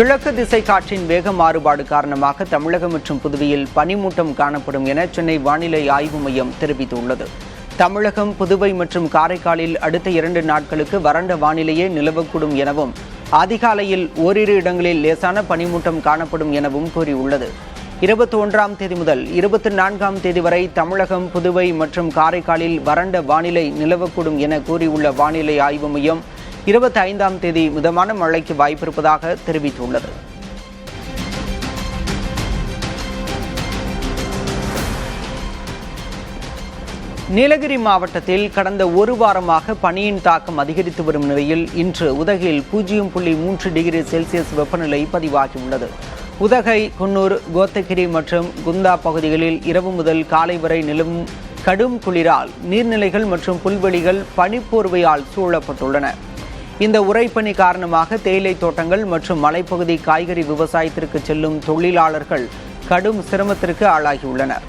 கிழக்கு திசை காற்றின் வேக மாறுபாடு காரணமாக தமிழகம் மற்றும் புதுவையில் பனிமூட்டம் காணப்படும் என சென்னை வானிலை ஆய்வு மையம் தெரிவித்துள்ளது. தமிழகம், புதுவை மற்றும் காரைக்காலில் அடுத்த 2 நாட்களுக்கு வறண்ட வானிலையே நிலவக்கூடும் எனவும், அதிகாலையில் ஓரிரு இடங்களில் லேசான பனிமூட்டம் காணப்படும் எனவும் கூறியுள்ளது. 21ஆம் தேதி முதல் 24ஆம் தேதி வரை தமிழகம், புதுவை மற்றும் காரைக்காலில் வறண்ட வானிலை நிலவக்கூடும் என கூறியுள்ள வானிலை ஆய்வு மையம் 25ஆம் தேதி மிதமான மழைக்கு வாய்ப்பிருப்பதாக தெரிவித்துள்ளது. நீலகிரி மாவட்டத்தில் கடந்த ஒரு வாரமாக பனியின் தாக்கம் அதிகரித்து வரும் நிலையில் இன்று உதகையில் 0.3 டிகிரி செல்சியஸ் வெப்பநிலை பதிவாகியுள்ளது. உதகை, குன்னூர், கோத்தகிரி மற்றும் குந்தா பகுதிகளில் இரவு முதல் காலை வரை நிலவும் கடும் குளிரால் நீர்நிலைகள் மற்றும் புல்வெளிகள் பனிப்போர்வையால் சூழப்பட்டுள்ளன. இந்த உறைபனி காரணமாக தேயிலை தோட்டங்கள் மற்றும் மலைப்பகுதி காய்கறி விவசாயத்திற்கு செல்லும் தொழிலாளர்கள் கடும் சிரமத்திற்கு ஆளாகியுள்ளனர்.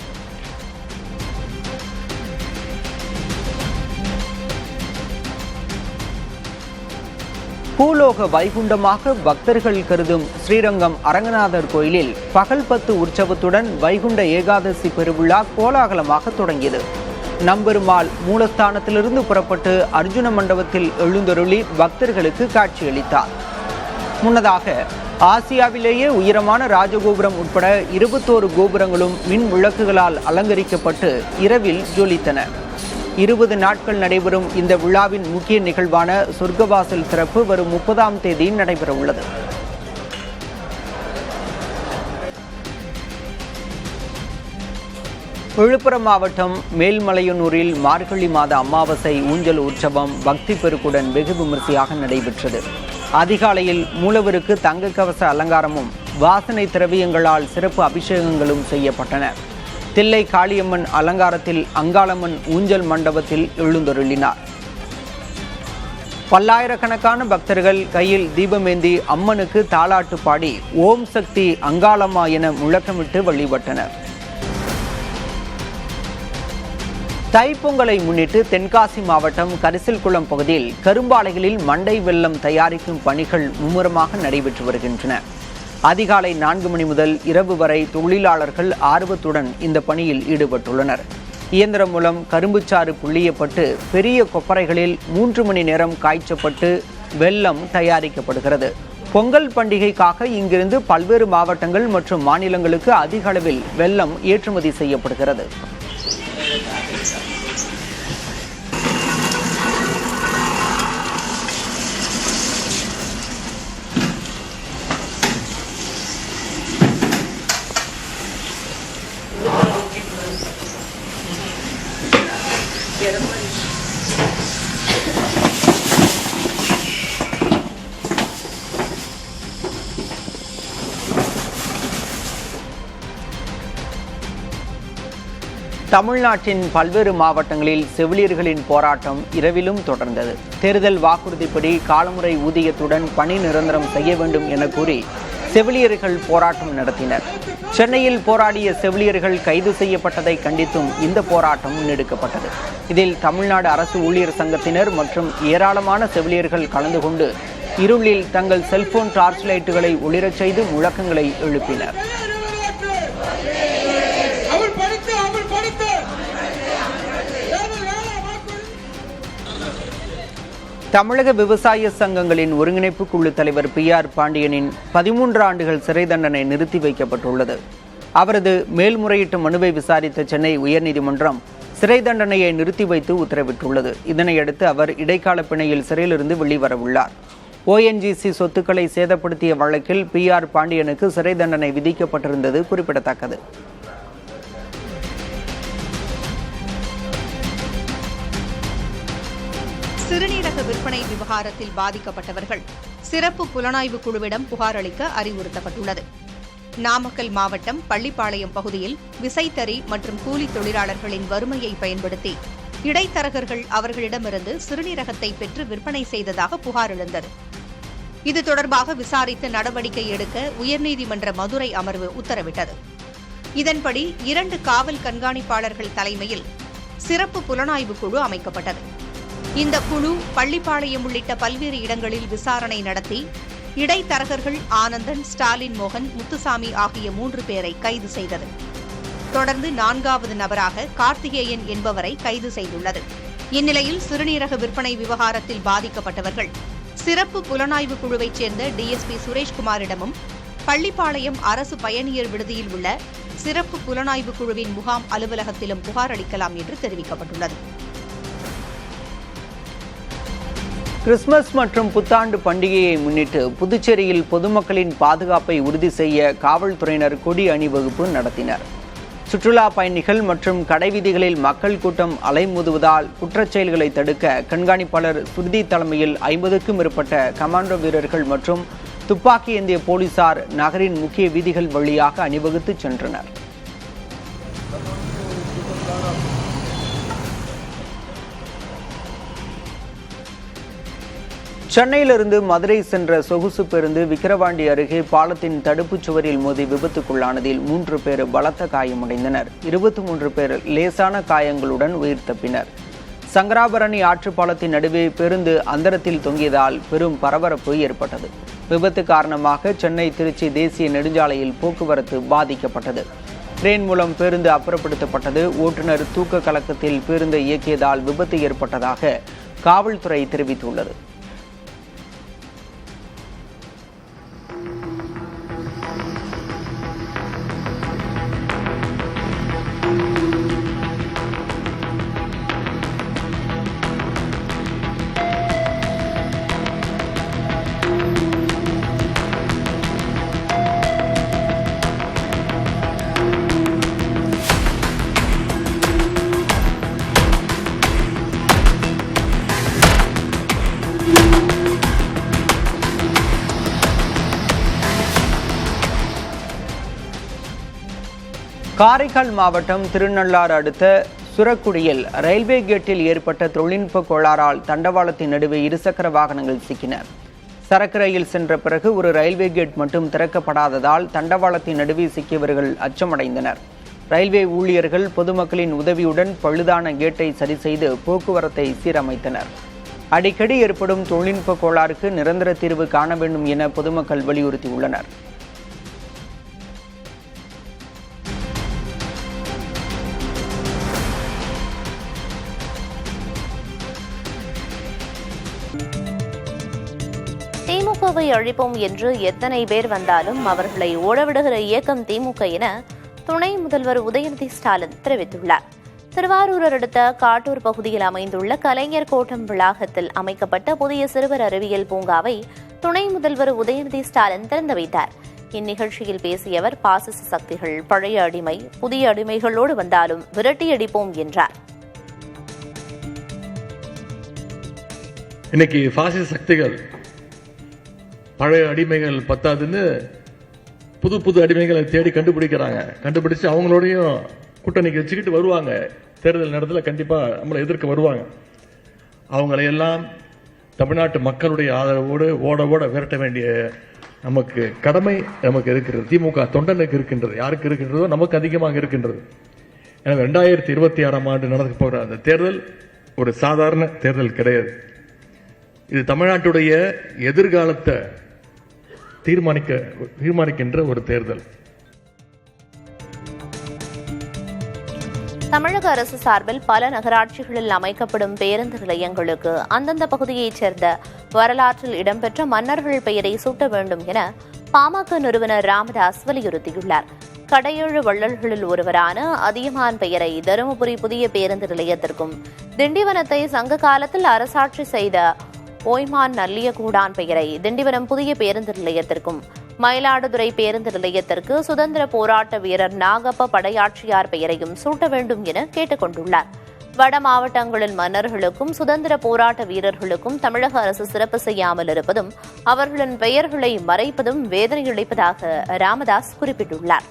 பூலோக வைகுண்டமாக பக்தர்கள் கருதும் ஸ்ரீரங்கம் அரங்கநாதர் கோயிலில் பகல் 10 உற்சவத்துடன் வைகுண்ட ஏகாதசி பெருவிழா கோலாகலமாக தொடங்கியது. நம்பெருமாள் மூலஸ்தானத்திலிருந்து புறப்பட்டு அர்ஜுன மண்டபத்தில் எழுந்தருளி பக்தர்களுக்கு காட்சியளித்தார். முன்னதாக ஆசியாவிலேயே உயரமான ராஜகோபுரம் உட்பட 21 கோபுரங்களும் மின் விளக்குகளால் அலங்கரிக்கப்பட்டு இரவில் ஜொலித்தன. 20 நாட்கள் நடைபெறும் இந்த விழாவின் முக்கிய நிகழ்வான சொர்க்கவாசல் திறப்பு வரும் 30ஆம் தேதி நடைபெறவுள்ளது. விழுப்புரம் மாவட்டம் மேல்மலையனூரில் மார்கழி மாத அமாவாசை ஊஞ்சல் உற்சவம் பக்தி பெருக்குடன் வெகு விமரிசையாக நடைபெற்றது. அதிகாலையில் மூலவருக்கு தங்க கவச அலங்காரமும் வாசனை திரவியங்களால் சிறப்பு அபிஷேகங்களும் செய்யப்பட்டன. தில்லை காளியம்மன் அலங்காரத்தில் அங்காளம்மன் ஊஞ்சல் மண்டபத்தில் எழுந்தருளினார். பல்லாயிரக்கணக்கான பக்தர்கள் கையில் தீபமேந்தி அம்மனுக்கு தாலாட்டு பாடி ஓம் சக்தி அங்காளம்மா என முழக்கமிட்டு வழிபட்டனர். தைப்பொங்கலை முன்னிட்டு தென்காசி மாவட்டம் கரிசல்குளம் பகுதியில் கரும்பாலைகளில் மண்டை வெல்லம் தயாரிக்கும் பணிகள் மும்முரமாக நடைபெற்று வருகின்றன. அதிகாலை 4 மணி முதல் இரவு வரை தொழிலாளர்கள் ஆர்வத்துடன் இந்த பணியில் ஈடுபட்டுள்ளனர். இயந்திரம் மூலம் கரும்புச்சாறு புள்ளியப்பட்டு பெரிய கொப்பரைகளில் 3 மணி நேரம் காய்ச்சப்பட்டு வெல்லம் தயாரிக்கப்படுகிறது. பொங்கல் பண்டிகைக்காக இங்கிருந்து பல்வேறு மாவட்டங்கள் மற்றும் மாநிலங்களுக்கு அதிக அளவில் வெல்லம் ஏற்றுமதி செய்யப்படுகிறது. தமிழ்நாட்டின் பல்வேறு மாவட்டங்களில் செவிலியர்களின் போராட்டம் இரவிலும் தொடர்ந்தது. தேர்தல் வாக்குறுதிப்படி காலமுறை ஊதியத்துடன் பணி நிரந்தரம் செய்ய வேண்டும் என கூறி செவிலியர்கள் போராட்டம் நடத்தினர். சென்னையில் போராடிய செவிலியர்கள் கைது செய்யப்பட்டதை கண்டித்தும் இந்த போராட்டம் முன்னெடுக்கப்பட்டது. இதில் தமிழ்நாடு அரசு ஊழியர் சங்கத்தினர் மற்றும் ஏராளமான செவிலியர்கள் கலந்து கொண்டு இருளில் தங்கள் செல்போன் டார்ச் லைட்டுகளை ஒளிரச் செய்து முழக்கங்களை எழுப்பினர். தமிழக விவசாய சங்கங்களின் ஒருங்கிணைப்பு குழு தலைவர் PR பாண்டியனின் 13 ஆண்டுகள் சிறை தண்டனை நிறுத்தி வைக்கப்பட்டுள்ளது. அவரது மேல்முறையீட்டு மனுவை விசாரித்த சென்னை உயர்நீதிமன்றம் சிறை தண்டனையை நிறுத்தி வைத்து உத்தரவிட்டுள்ளது. இதனையடுத்து அவர் இடைக்கால பிணையில் சிறையிலிருந்து வெளிவரவுள்ளார். ONGC சொத்துக்களை சேதப்படுத்திய வழக்கில் PR பாண்டியனுக்கு சிறை தண்டனை விதிக்கப்பட்டிருந்தது குறிப்பிடத்தக்கது. சிறுநீரக விற்பனை விவகாரத்தில் பாதிக்கப்பட்டவர்கள் சிறப்பு புலனாய்வு குழுவிடம் புகார் அளிக்க அறிவுறுத்தப்பட்டுள்ளது. நாமக்கல் மாவட்டம் பள்ளிப்பாளையம் பகுதியில் விசைத்தறி மற்றும் கூலி தொழிலாளர்களின் வறுமையை பயன்படுத்தி இடைத்தரகர்கள் அவர்களிடமிருந்து சிறுநீரகத்தை பெற்று விற்பனை செய்ததாக புகார் எழுந்தது. இது தொடர்பாக விசாரித்து நடவடிக்கை எடுக்க உயர்நீதிமன்ற மதுரை அமர்வு உத்தரவிட்டது. இதன்படி 2 காவல் கண்காணிப்பாளர்கள் தலைமையில் சிறப்பு புலனாய்வு குழு அமைக்கப்பட்டது. இந்த குழு பள்ளிப்பாளையம் உள்ளிட்ட பல்வேறு இடங்களில் விசாரணை நடத்தி இடைத்தரகர்கள் ஆனந்தன், ஸ்டாலின் மோகன், முத்துசாமி ஆகிய 3 பேரை கைது செய்தது. தொடர்ந்து 4வது நபராக கார்த்திகேயன் என்பவரை கைது செய்துள்ளது. இந்நிலையில் சிறுநீரக விற்பனை விவகாரத்தில் பாதிக்கப்பட்டவர்கள் சிறப்பு புலனாய்வு குழுவைச் சேர்ந்த டிஎஸ்பி சுரேஷ்குமாரிடமும் பள்ளிப்பாளையம் அரசு பயணியர் விடுதியில் உள்ள சிறப்பு புலனாய்வு குழுவின் முகாம் அலுவலகத்திலும் புகார் அளிக்கலாம் என்று தெரிவிக்கப்பட்டுள்ளது. கிறிஸ்துமஸ் மற்றும் புத்தாண்டு பண்டிகையை முன்னிட்டு புதுச்சேரியில் பொதுமக்களின் பாதுகாப்பை உறுதி செய்ய காவல்துறையினர் கொடி அணிவகுப்பு நடத்தினர். சுற்றுலா பயணிகள் மற்றும் கடைவீதிகளில் மக்கள் கூட்டம் அலைமோதுவதால் குற்றச்செயல்களை தடுக்க கண்காணிப்பாளர் சுருதி தலைமையில் 50க்கும் மேற்பட்ட கமாண்டோ வீரர்கள் மற்றும் துப்பாக்கி ஏந்திய போலீசார் நகரின் முக்கிய வீதிகள் வழியாக அணிவகுத்து சென்றனர். சென்னையிலிருந்து மதுரை சென்ற சொகுசு பேருந்து விக்கிரவாண்டி அருகே பாலத்தின் தடுப்புச் சுவரில் மோதி விபத்துக்குள்ளானதில் 3 பேர் பலத்த காயமடைந்தனர். 23 பேர் லேசான காயங்களுடன் உயிர் தப்பினர். சங்கராபரணி ஆற்றுப்பாலத்தின் நடுவே பேருந்து அந்தரத்தில் தொங்கியதால் பெரும் பரபரப்பு ஏற்பட்டது. விபத்து காரணமாக சென்னை திருச்சி தேசிய நெடுஞ்சாலையில் போக்குவரத்து பாதிக்கப்பட்டது. கிரேன் மூலம் பேருந்து அப்புறப்படுத்தப்பட்டது. ஓட்டுநர் தூக்க கலக்கத்தில் பேருந்தை இயக்கியதால் விபத்து ஏற்பட்டதாக காவல்துறை தெரிவித்துள்ளது. காரைக்கால் மாவட்டம் திருநள்ளாறு அடுத்த சுரக்குடியில் ரயில்வே கேட்டில் ஏற்பட்ட தொழில்நுட்ப கோளாறால் தண்டவாளத்தின் நடுவே இருசக்கர வாகனங்கள் சிக்கின. சரக்கு ரயில் சென்ற பிறகு ஒரு ரயில்வே கேட் மட்டும் திறக்கப்படாததால் தண்டவாளத்தின் நடுவே சிக்கியவர்கள் அச்சமடைந்தனர். ரயில்வே ஊழியர்கள் பொதுமக்களின் உதவியுடன் பழுதான கேட்டை சரி செய்து போக்குவரத்தை சீரமைத்தனர். அடிக்கடி ஏற்படும் தொழில்நுட்ப கோளாறுக்கு நிரந்தர தீர்வு காண வேண்டும் என பொதுமக்கள் வலியுறுத்தியுள்ளனர். திமுகவை அழிப்போம் என்று எத்தனை பேர் வந்தாலும் அவர்களை ஓடவிடுகிற இயக்கம் திமுக என துணை முதல்வர் உதயநிதி ஸ்டாலின் தெரிவித்துள்ளார். திருவாரூர் அடுத்த காட்டூர் பகுதியில் அமைந்துள்ள கலைஞர் கோட்டம் வளாகத்தில் அமைக்கப்பட்ட புதிய சிறுவர் அறிவியல் பூங்காவை துணை முதல்வர் உதயநிதி ஸ்டாலின் திறந்து வைத்தார். இந்நிகழ்ச்சியில் பேசிய அவர், பாசிச சக்திகள் பழைய அடிமை புதிய அடிமைகளோடு வந்தாலும் விரட்டியடிப்போம் என்றார். இன்னைக்கு பாசிச சக்திகள் பழைய அடிமைகள் பத்தாதுன்னு புது புது அடிமைகளை தேடி கண்டுபிடிக்கிறாங்க. கண்டுபிடிச்சு அவங்களோடையும் கூட்டணிக்கு வச்சுக்கிட்டு வருவாங்க. தேர்தல் நேரத்தில் கண்டிப்பா நம்மளை எதிர்க்க வருவாங்க. அவங்களையெல்லாம் தமிழ்நாட்டு மக்களுடைய ஆதரவோடு ஓட ஓட விரட்ட வேண்டிய நமக்கு கடமை நமக்கு இருக்கிறது. திமுக தொண்டனுக்கு இருக்கின்றது. யாருக்கு இருக்கின்றதோ நமக்கு அதிகமாக இருக்கின்றது. எனவே 2026ஆம் ஆண்டு நடக்க போகிற அந்த தேர்தல் ஒரு சாதாரண தேர்தல் கிடையாது. இது தமிழ்நாட்டுடைய எதிர்காலத்தை தீர்மானிக்கின்ற ஒரு தேர்தல். தமிழக அரசு சார்பில் பல நகராட்சிகளில் அமைக்கப்படும் பேருந்து நிலையங்களுக்கு அந்தந்த பகுதியைச் சேர்ந்த வரலாற்றில் இடம்பெற்ற மன்னர்கள் பெயரை சூட்ட வேண்டும் என பாமக நிறுவனர் ராமதாஸ் வலியுறுத்தியுள்ளார். கடையேழு வள்ளல்களில் ஒருவரான அதியமான் பெயரை தருமபுரி புதிய பேருந்து நிலையத்திற்கும், திண்டிவனத்தை சங்க காலத்தில் அரசாட்சி செய்த ஓய்மான் நல்லியகூடான் பெயரை திண்டிவனம் புதிய பேருந்து நிலையத்திற்கும், மயிலாடுதுறை பேருந்து நிலையத்திற்கு சுதந்திர போராட்ட வீரர் நாகப்ப படையாட்சியார் பெயரையும் சூட்ட வேண்டும் என கேட்டுக் கொண்டுள்ளார். வட மாவட்டங்களில் மன்னர்களுக்கும் சுதந்திர போராட்ட வீரர்களுக்கும் தமிழக அரசு சிறப்பு செய்யாமல் இருப்பதும் அவர்களின் பெயர்களை மறைப்பதும் வேதனையளிப்பதாக ராமதாஸ் குறிப்பிட்டுள்ளார்.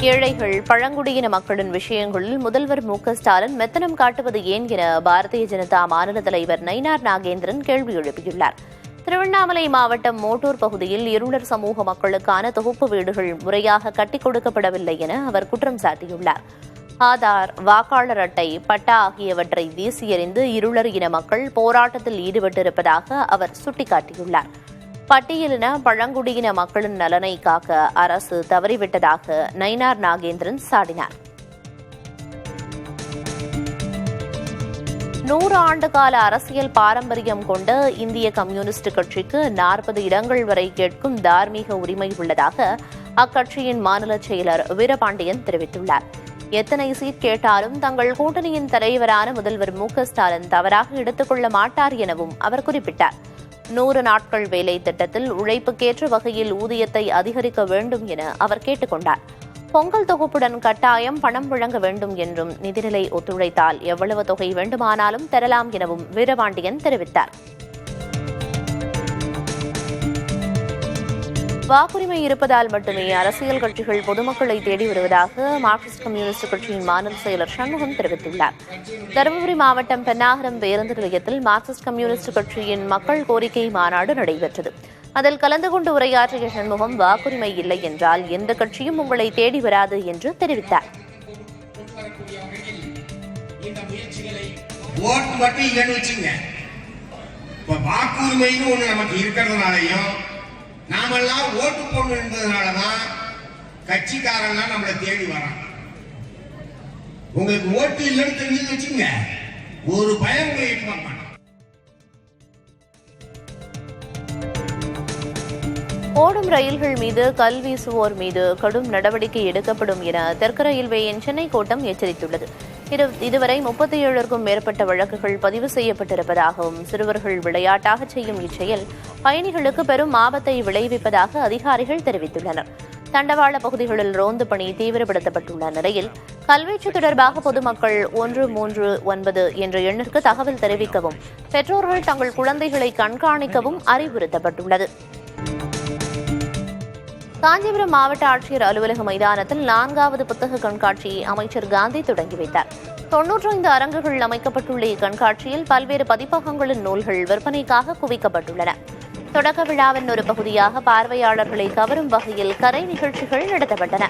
ஏழைகள் பழங்குடியின மக்களின் விஷயங்களில் முதல்வர் மு.க.ஸ்டாலின் மெத்தனம் காட்டுவது ஏன் என பாரதிய ஜனதா மாநில தலைவர் நயினார் நாகேந்திரன் கேள்வி எழுப்பியுள்ளார். திருவண்ணாமலை மாவட்டம் மோட்டூர் பகுதியில் இருளர் சமூக மக்களுக்கான தொகுப்பு வீடுகள் முறையாக கட்டிக் கொடுக்கப்படவில்லை என அவர் குற்றம் சாட்டியுள்ளார். ஆதார், வாக்காளர் அட்டை, பட்டா ஆகியவற்றை வீசி எறிந்து இருளர் இன மக்கள் போராட்டத்தில் ஈடுபட்டிருப்பதாக அவர் சுட்டிக்காட்டியுள்ளார். பட்டியலின பழங்குடியின மக்களின் நலனை காக்க அரசு தவறிவிட்டதாக நயினார் நாகேந்திரன் சாடினார். 100 ஆண்டுகால அரசியல் பாரம்பரியம் கொண்ட இந்திய கம்யூனிஸ்ட் கட்சிக்கு 40 இடங்கள் வரை கேட்கும் தார்மீக உரிமை உள்ளதாக அக்கட்சியின் மாநில செயலர் வீரபாண்டியன் தெரிவித்துள்ளார். எத்தனை சீட் கேட்டாலும் தங்கள் கூட்டணியின் தலைவரான முதல்வர் மு.க.ஸ்டாலின் தவறாக எடுத்துக் கொள்ள மாட்டார் எனவும் அவர் குறிப்பிட்டார். 100 நாட்கள் வேலை திட்டத்தில் உழைப்புக்கேற்ற வகையில் ஊதியத்தை அதிகரிக்க வேண்டும் என அவர் கேட்டுக் கொண்டார். பொங்கல் தொகுப்புடன் கட்டாயம் பணம் வழங்க வேண்டும் என்றும் நிதிநிலை ஒத்துழைத்தால் எவ்வளவு தொகை வேண்டுமானாலும் தரலாம் எனவும் வீரபாண்டியன் தெரிவித்தார். வாக்குரிமை இருப்பதால் மட்டுமே அரசியல் கட்சிகள் பொதுமக்களை தேடி வருவதாக மார்க்சிஸ்ட் கம்யூனிஸ்ட் கட்சியின் மாநில செயலர் சண்முகம் தெரிவித்துள்ளார். தருமபுரி மாவட்டம் பென்னாகரம் பேருந்து நிலையத்தில் மார்க்சிஸ்ட் கம்யூனிஸ்ட் கட்சியின் மக்கள் கோரிக்கை மாநாடு நடைபெற்றது. அதில் கலந்து கொண்டு உரையாற்றிய சண்முகம், வாக்குரிமை இல்லை என்றால் எந்த கட்சியும் உங்களை தேடி வராது என்று தெரிவித்தார். வாக்குரிமைன்னு ஒண்ணு நமக்கு இருக்கிறதுனாலையும் நாமெல்லாம் ஓட்டு போடுறதுனாலதான் கட்சிக்காரன்லாம் நம்மளை தேடி வரான். உங்களுக்கு ஓட்டு இல்லைன்னு தெரிஞ்சு வச்சுங்க, ஒரு பயம் உங்களை எட்டு பார்ப்பாங்க. ஓடும் ரயில்கள் மீது கல் வீசுவோர் மீது கடும் நடவடிக்கை எடுக்கப்படும் என தெற்கு ரயில்வேயின் சென்னை கோட்டம் எச்சரித்துள்ளது. இதுவரை 37க்கும் மேற்பட்ட வழக்குகள் பதிவு செய்யப்பட்டிருப்பதாகவும் சிறுவர்கள் விளையாட்டாக செய்யும் இச்செயல் பயணிகளுக்கு பெரும் ஆபத்தை விளைவிப்பதாக அதிகாரிகள் தெரிவித்துள்ளனர். தண்டவாள பகுதிகளில் ரோந்து பணி தீவிரப்படுத்தப்பட்டுள்ள நிலையில் கல்வீச்சு தொடர்பாக பொதுமக்கள் 139 என்ற எண்ணிற்கு தகவல் தெரிவிக்கவும் பெற்றோர்கள் தங்கள் குழந்தைகளை கண்காணிக்கவும் அறிவுறுத்தப்பட்டுள்ளது. காஞ்சிபுரம் மாவட்ட ஆட்சியர் அலுவலக மைதானத்தில் 4வது புத்தக கண்காட்சியை அமைச்சர் காந்தி தொடங்கி வைத்தார். 95 அரங்குகள் அமைக்கப்பட்டுள்ள இக்கண்காட்சியில் பல்வேறு பதிப்பகங்களின் நூல்கள் விற்பனைக்காக குவிக்கப்பட்டுள்ளன. தொடக்க விழாவின் ஒரு பகுதியாக பார்வையாளர்களை கவரும் வகையில் கலை நிகழ்ச்சிகள் நடத்தப்பட்டன.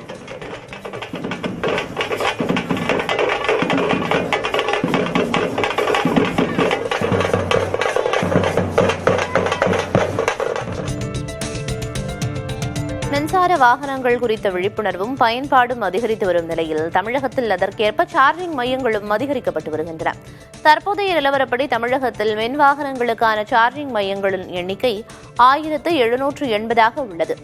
மின்சார வாகனங்கள் குறித்த விழிப்புணர்வும் பயன்பாடும் அதிகரித்து வரும் நிலையில் தமிழகத்தில் அதற்கேற்ப சார்ஜிங் மையங்களும் அதிகரிக்கப்பட்டு வருகின்றன. தற்போதைய நிலவரப்படி தமிழகத்தில் மின் வாகனங்களுக்கான சார்ஜிங் மையங்களின் எண்ணிக்கை 1780 உள்ளது.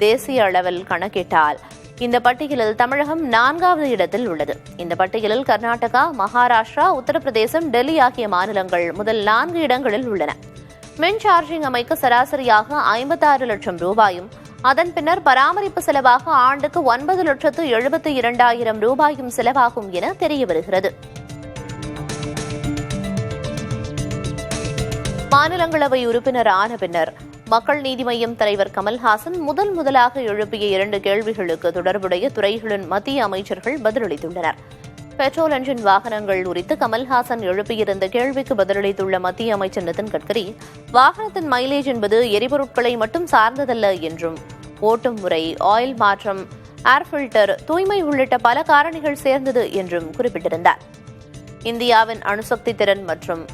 தேசிய அளவில் கணக்கிட்டால் இந்த பட்டியலில் தமிழகம் 4வது இடத்தில் உள்ளது. இந்த பட்டியலில் கர்நாடகா, மகாராஷ்டிரா, உத்தரப்பிரதேசம், டெல்லி ஆகிய மாநிலங்கள் முதல் 4 இடங்களில் உள்ளன. மின் சார்ஜிங் அமைக்க சராசரியாக 56 லட்சம் ரூபாயும் அதன் பின்னர் பராமரிப்பு செலவாக ஆண்டுக்கு 9,72,000 ரூபாயும் செலவாகும் என தெரிய வருகிறது. மாநிலங்களவை உறுப்பினர் ஆன பின்னர் மக்கள் நீதி மய்யம் தலைவர் கமல்ஹாசன் முதலாக எழுப்பிய 2 கேள்விகளுக்கு தொடர்புடைய துறைகளின் மத்திய அமைச்சர்கள் பதிலளித்துள்ளனர். பெட்ரோல் என்ஜின் வாகனங்கள் குறித்து கமல்ஹாசன் எழுப்பியிருந்த கேள்விக்கு பதிலளித்துள்ள மத்திய அமைச்சர் நிதின் கட்கரி, வாகனத்தின் மைலேஜ் என்பது எரிபொருட்களை மட்டும் சார்ந்ததல்ல என்றும் ஓட்டும் முறை, ஆயில் மாற்றம், ஏர் ஃபில்டர், தூய்மை உள்ளிட்ட பல காரணிகள் சேர்ந்தது என்றும் குறிப்பிட்டிருந்தார். இந்தியாவின் அணுசக்தி திறன் மற்றும்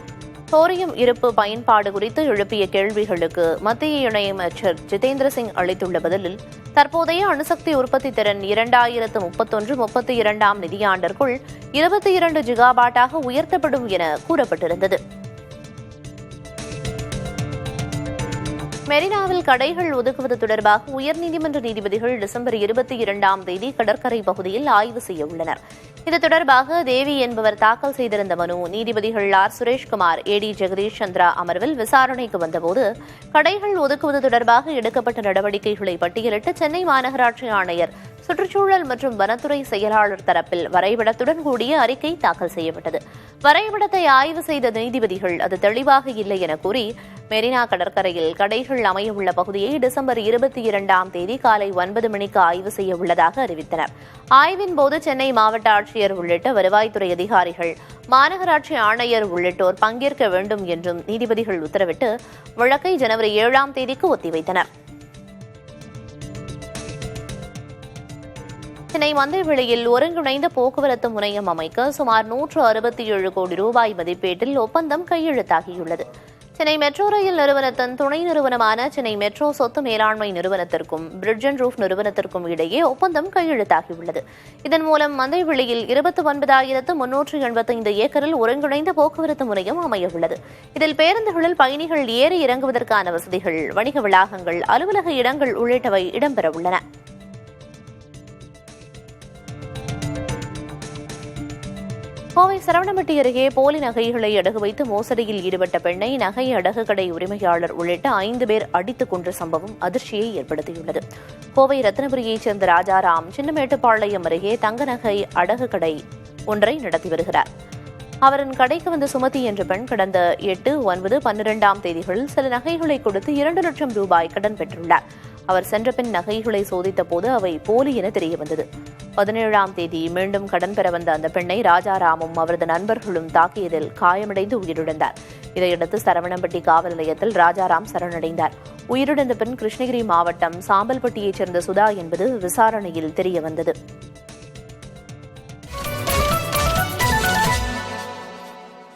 தோரியம் இருப்பு பயன்பாடு குறித்து எழுப்பிய கேள்விகளுக்கு மத்திய இணையமைச்சர் ஜிதேந்திர சிங் அளித்துள்ள பதிலில், தற்போதைய அணுசக்தி உற்பத்தி திறன் 2031-32 நிதியாண்டிற்குள் 22 ஜிகாவாட்டாக உயர்த்தப்படும் என கூறப்பட்டிருந்தது. மெரினாவில் கடைகள் ஒதுக்குவது தொடர்பாக உயர்நீதிமன்ற நீதிபதிகள் டிசம்பர் 22 கடற்கரை பகுதியில் ஆய்வு செய்ய உள்ளனர். இது தொடர்பாக தேவி என்பவர் தாக்கல் செய்திருந்த மனு நீதிபதிகள் ஆர் சுரேஷ்குமார், ஏடி ஜெகதீஷ் சந்திரா அமர்வில் விசாரணைக்கு வந்தபோது கடைகள் ஒதுக்குவது தொடர்பாக எடுக்கப்பட்ட நடவடிக்கைகளை பட்டியலிட்டு சென்னை மாநகராட்சி ஆணையர், சுற்றுச்சூழல் மற்றும் வனத்துறை செயலாளர் தரப்பில் வரைபடத்துடன் கூடிய அறிக்கை தாக்கல் செய்யப்பட்டது. வரைபடத்தை ஆய்வு செய்த நீதிபதிகள் அது தெளிவாக இல்லை என கூறி மெரினா கடற்கரையில் கடைகள் அமையவுள்ள பகுதியை டிசம்பர் 22 காலை 9 மணிக்கு ஆய்வு செய்ய உள்ளதாக அறிவித்தனர். ஆய்வின் போது சென்னை மாவட்ட ஆட்சியர் உள்ளிட்ட வருவாய்த்துறை அதிகாரிகள், மாநகராட்சி ஆணையர் உள்ளிட்டோர் பங்கேற்க வேண்டும் என்றும் நீதிபதிகள் உத்தரவிட்டு வழக்கை ஜனவரி 7 ஒத்திவைத்தனர். சென்னை மந்தைவெளியில் ஒருங்கிணைந்த போக்குவரத்து முனையம் அமைக்க சுமார் 167 கோடி ரூபாய் மதிப்பீட்டில் ஒப்பந்தம் கையெழுத்தாகியுள்ளது. சென்னை மெட்ரோ ரயில் நிறுவனத்தின் துணை நிறுவனமான சென்னை மெட்ரோ சொத்து மேலாண்மை நிறுவனத்திற்கும் பிரிட்ஜ் அண்ட் ரூஃப் நிறுவனத்திற்கும் இடையே ஒப்பந்தம் கையெழுத்தாகியுள்ளது. இதன் மூலம் மந்தைவெளியில் 29,385 ஏக்கரில் ஒருங்கிணைந்த போக்குவரத்து முனையம் அமையவுள்ளது. இதில் பேருந்துகளில் பயணிகள் ஏறி இறங்குவதற்கான வசதிகள், வணிக வளாகங்கள், அலுவலக இடங்கள் உள்ளிட்டவை இடம்பெறவுள்ளன. கோவை சரவணம்பட்டி அருகே போலி நகைகளை அடகு வைத்து மோசடியில் ஈடுபட்ட பெண்ணை நகை அடகு கடை உரிமையாளர் உள்ளிட்ட 5 பேர் அடித்துக் கொன்ற சம்பவம் அதிர்ச்சியை ஏற்படுத்தியுள்ளது. கோவை ரத்னபுரியைச் சேர்ந்த ராஜாராம் சின்னமேட்டுப்பாளையம் அருகே தங்க நகை அடகு கடை ஒன்றை நடத்தி வருகிறார். அவரின் கடைக்கு வந்த சுமதி என்ற பெண் கடந்த 8, 9, 12ஆம் தேதிகளில் சில நகைகளை கொடுத்து 2 லட்சம் ரூபாய் கடன் பெற்றுள்ளார். அவர் சென்ற பின் நகைகளை சோதித்த போது அவை போலி என தெரியவந்தது. 17ஆம் தேதி மீண்டும் கடன் பெற வந்த அந்த பெண்ணை ராஜாராமும் அவரது நண்பர்களும் தாக்கியதில் காயமடைந்து உயிரிழந்தார். இதையடுத்து சரவணம்பட்டி காவல் நிலையத்தில் ராஜாராம் சரணடைந்தார். உயிரிழந்த பெண் கிருஷ்ணகிரி மாவட்டம் சாம்பல்பட்டியைச் சேர்ந்த சுதா என்பது விசாரணையில் தெரியவந்தது.